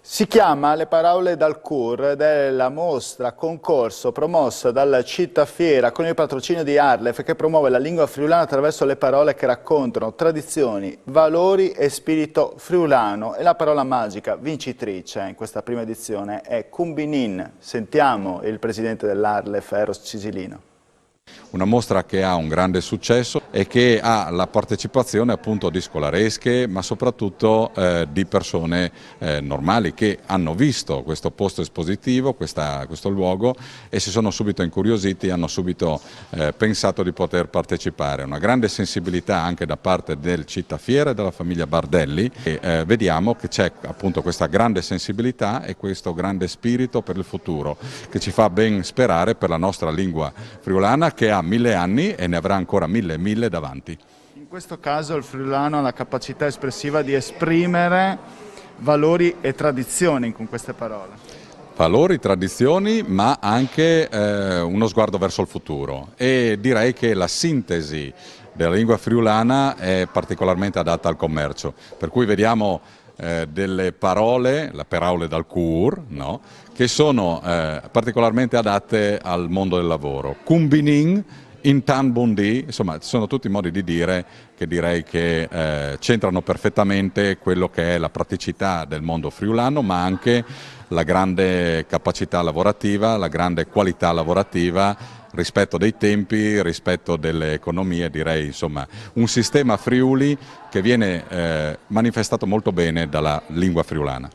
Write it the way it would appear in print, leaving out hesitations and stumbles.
Si chiama Le parole dal CUR ed è la mostra concorso promossa dalla Città Fiera con il patrocinio di Arlef che promuove la lingua friulana attraverso le parole che raccontano tradizioni, valori e spirito friulano. E la parola magica vincitrice in questa prima edizione è Cumbinin. Sentiamo il presidente dell'Arlef, Eros Cisilino. Una mostra che ha un grande successo e che ha la partecipazione appunto di scolaresche ma soprattutto di persone normali che hanno visto questo posto espositivo, questo luogo e si sono subito incuriositi, hanno subito pensato di poter partecipare. Una grande sensibilità anche da parte del Città Fiera e della famiglia Bardelli e vediamo che c'è appunto questa grande sensibilità e questo grande spirito per il futuro che ci fa ben sperare per la nostra lingua friulana che ha 1000 anni e ne avrà ancora 1000 davanti. In questo caso il friulano ha la capacità espressiva di esprimere valori e tradizioni con queste parole. Valori, tradizioni, ma anche uno sguardo verso il futuro e direi che la sintesi della lingua friulana è particolarmente adatta al commercio, per cui vediamo delle parole, le parole dal CUR, no? Che sono particolarmente adatte al mondo del lavoro. Cumbinin, in tan bundi, insomma sono tutti modi di dire che direi che centrano perfettamente quello che è la praticità del mondo friulano, ma anche la grande capacità lavorativa, la grande qualità lavorativa, rispetto dei tempi, rispetto delle economie, direi insomma un sistema Friuli che viene manifestato molto bene dalla lingua friulana.